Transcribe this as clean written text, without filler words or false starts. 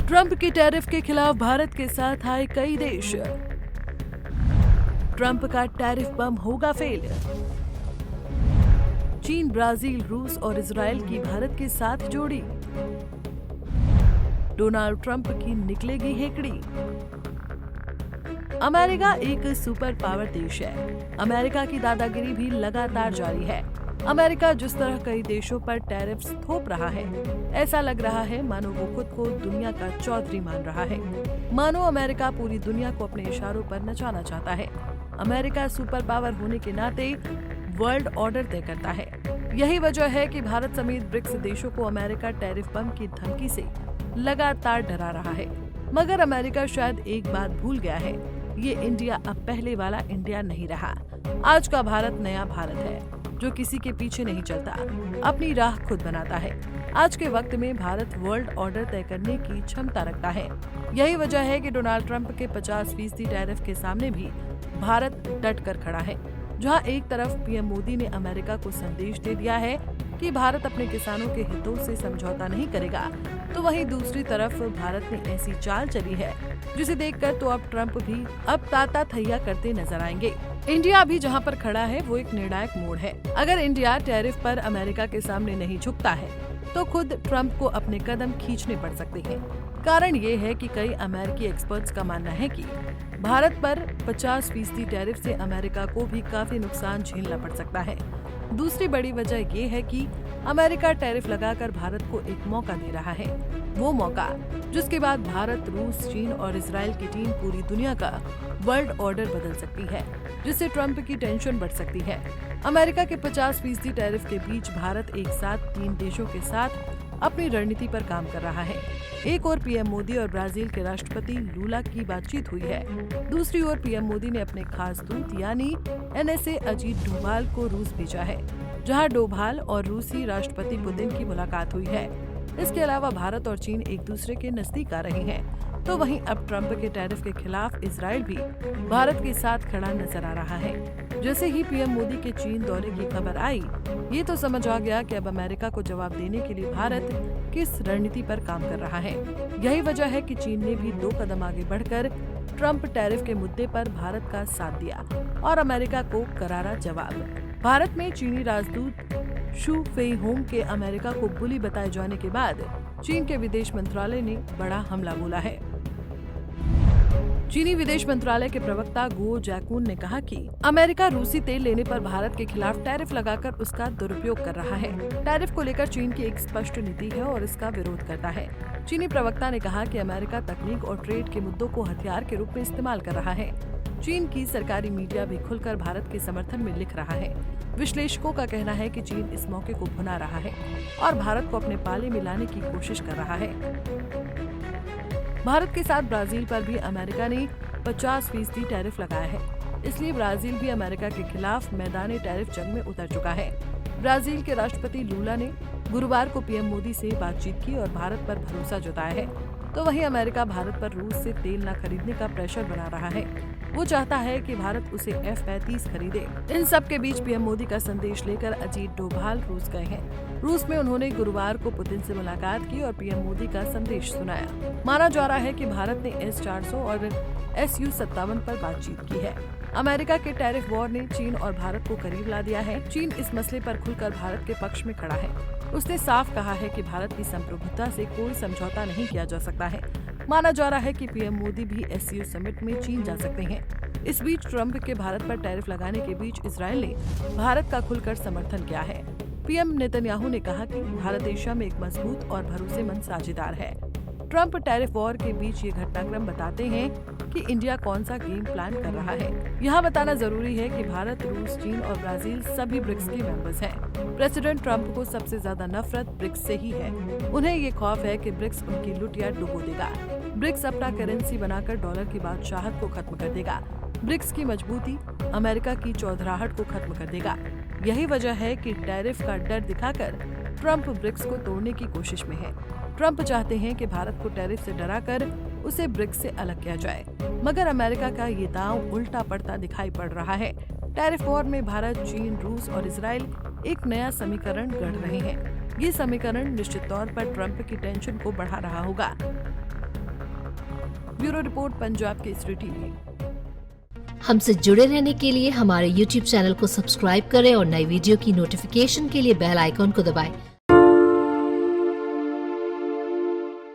Trump की tariff के खिलाफ भारत के साथ आए कई देश। ट्रंप का टैरिफ बम होगा फेल। चीन, ब्राजील, रूस और इजराइल की भारत के साथ जोड़ी। डोनाल्ड ट्रंप की निकलेगी हेकड़ी। अमेरिका एक सुपर पावर देश है। अमेरिका की दादागिरी भी लगातार जारी है। अमेरिका जिस तरह कई देशों पर टैरिफ्स थोप रहा है, ऐसा लग रहा है मानो वो खुद को दुनिया का चौधरी मान रहा है। मानो अमेरिका पूरी दुनिया को अपने इशारों पर नचाना चाहता है। अमेरिका सुपर पावर होने के नाते वर्ल्ड ऑर्डर तय करता है। यही वजह है कि भारत समेत ब्रिक्स देशों को अमेरिका टैरिफ बम की धमकी से लगातार डरा रहा है। मगर अमेरिका शायद एक बात भूल गया है, ये इंडिया अब पहले वाला इंडिया नहीं रहा। आज का भारत नया भारत है, जो किसी के पीछे नहीं चलता, अपनी राह खुद बनाता है। आज के वक्त में भारत वर्ल्ड ऑर्डर तय करने की क्षमता रखता है। यही वजह है कि डोनाल्ड ट्रंप के 50% टैरिफ के सामने भी भारत डट कर खड़ा है। जहां एक तरफ पीएम मोदी ने अमेरिका को संदेश दे दिया है कि भारत अपने किसानों के हितों से समझौता नहीं करेगा, तो वहीं दूसरी तरफ भारत ने ऐसी चाल चली है जिसे देखकर तो अब ट्रंप भी अब ताता थैया करते नजर आएंगे। इंडिया अभी जहां पर खड़ा है वो एक निर्णायक मोड़ है। अगर इंडिया टैरिफ पर अमेरिका के सामने नहीं झुकता है तो खुद ट्रंप को अपने कदम खींचने पड़ सकते हैं। कारण ये है कि कई अमेरिकी एक्सपर्ट्स का मानना है कि भारत पर 50% टैरिफ से अमेरिका को भी काफी नुकसान झेलना पड़ सकता है। दूसरी बड़ी वजह ये है कि अमेरिका टैरिफ लगाकर भारत को एक मौका दे रहा है। वो मौका जिसके बाद भारत, रूस, चीन और इजराइल की टीम पूरी दुनिया का वर्ल्ड ऑर्डर बदल सकती है, जिससे ट्रंप की टेंशन बढ़ सकती है। अमेरिका के 50% टैरिफ के बीच भारत एक साथ 3 देशों के साथ अपनी रणनीति पर काम कर रहा है। एक ओर पीएम मोदी और ब्राजील के राष्ट्रपति लूला की बातचीत हुई है। दूसरी ओर पीएम मोदी ने अपने खास दूत यानी एनएसए अजीत डोभाल को रूस भेजा है, जहां डोभाल और रूसी राष्ट्रपति पुतिन की मुलाकात हुई है। इसके अलावा भारत और चीन एक दूसरे के नजदीक आ रहे हैं। तो वहीं अब ट्रंप के टैरिफ के खिलाफ इजराइल भी भारत के साथ खड़ा नजर आ रहा है। जैसे ही पीएम मोदी के चीन दौरे की खबर आई, ये तो समझ आ गया कि अब अमेरिका को जवाब देने के लिए भारत किस रणनीति पर काम कर रहा है। यही वजह है कि चीन ने भी 2 कदम आगे बढ़कर ट्रंप टैरिफ के मुद्दे पर भारत का साथ दिया और अमेरिका को करारा जवाब। भारत में चीनी राजदूत शू फेइहोंग के अमेरिका को बुली बताए जाने के बाद चीन के विदेश मंत्रालय ने बड़ा हमला बोला है। चीनी विदेश मंत्रालय के प्रवक्ता गो जैकून ने कहा कि अमेरिका रूसी तेल लेने पर भारत के खिलाफ टैरिफ लगाकर उसका दुरुपयोग कर रहा है। टैरिफ को लेकर चीन की एक स्पष्ट नीति है और इसका विरोध करता है। चीनी प्रवक्ता ने कहा कि अमेरिका तकनीक और ट्रेड के मुद्दों को हथियार के रूप में इस्तेमाल कर रहा है। चीन की सरकारी मीडिया भी खुलकर भारत के समर्थन में लिख रहा है। विश्लेषकों का कहना है कि चीन इस मौके को भुना रहा है और भारत को अपने पाले में लाने की कोशिश कर रहा है। भारत के साथ ब्राजील पर भी अमेरिका ने 50% टैरिफ लगाया है, इसलिए ब्राजील भी अमेरिका के खिलाफ मैदानी टैरिफ जंग में उतर चुका है। ब्राजील के राष्ट्रपति लूला ने गुरुवार को पीएम मोदी से बातचीत की और भारत पर भरोसा जताया है। तो वहीं अमेरिका भारत पर रूस से तेल न खरीदने का प्रेशर बना रहा है। वो चाहता है कि भारत उसे F-35 खरीदे। इन सब के बीच पीएम मोदी का संदेश लेकर अजीत डोभाल रूस गए हैं। रूस में उन्होंने गुरुवार को पुतिन से मुलाकात की और पीएम मोदी का संदेश सुनाया। माना जा रहा है कि भारत ने S-400 और Su-57 पर बातचीत की है। अमेरिका के टैरिफ वॉर ने चीन और भारत को करीब ला दिया है। चीन इस मसले पर खुलकर भारत के पक्ष में खड़ा है। उसने साफ कहा है कि भारत की संप्रभुता से कोई समझौता नहीं किया जा सकता है। माना जा रहा है कि पीएम मोदी भी SCO समिट में चीन जा सकते हैं। इस बीच ट्रंप के भारत पर टैरिफ लगाने के बीच इजराइल ने भारत का खुलकर समर्थन किया है। पीएम नेतन्याहू ने कहा कि भारत एशिया में एक मजबूत और भरोसेमंद साझेदार है। ट्रंप टैरिफ वॉर के बीच ये घटनाक्रम बताते हैं कि इंडिया कौन सा गेम प्लान कर रहा है। यहाँ बताना जरूरी है कि भारत, रूस, चीन और ब्राजील सभी ब्रिक्स के मेंबर्स हैं। प्रेसिडेंट ट्रंप को सबसे ज्यादा नफरत ब्रिक्स से ही है। उन्हें ये खौफ है कि ब्रिक्स उनकी लुटिया डुबो देगा। ब्रिक्स अपना करेंसी बनाकर डॉलर की बादशाहत को खत्म कर देगा। ब्रिक्स की मजबूती अमेरिका की चौधराहट को खत्म कर देगा। यही वजह है कि टैरिफ का डर दिखाकर ट्रंप ब्रिक्स को तोड़ने की कोशिश में है। ट्रंप चाहते हैं कि भारत को टैरिफ से डराकर उसे ब्रिक्स से अलग किया जाए, मगर अमेरिका का ये दांव उल्टा पड़ता दिखाई पड़ रहा है। टैरिफ वॉर में भारत, चीन, रूस और इजराइल एक नया समीकरण गढ़ रहे हैं। ये समीकरण निश्चित तौर पर ट्रंप की टेंशन को बढ़ा रहा होगा। Bureau report, Punjab Kesari TV. हमसे जुड़े रहने के लिए हमारे YouTube चैनल को सब्सक्राइब करें और नई वीडियो की नोटिफिकेशन के लिए बेल आइकॉन को दबाएं।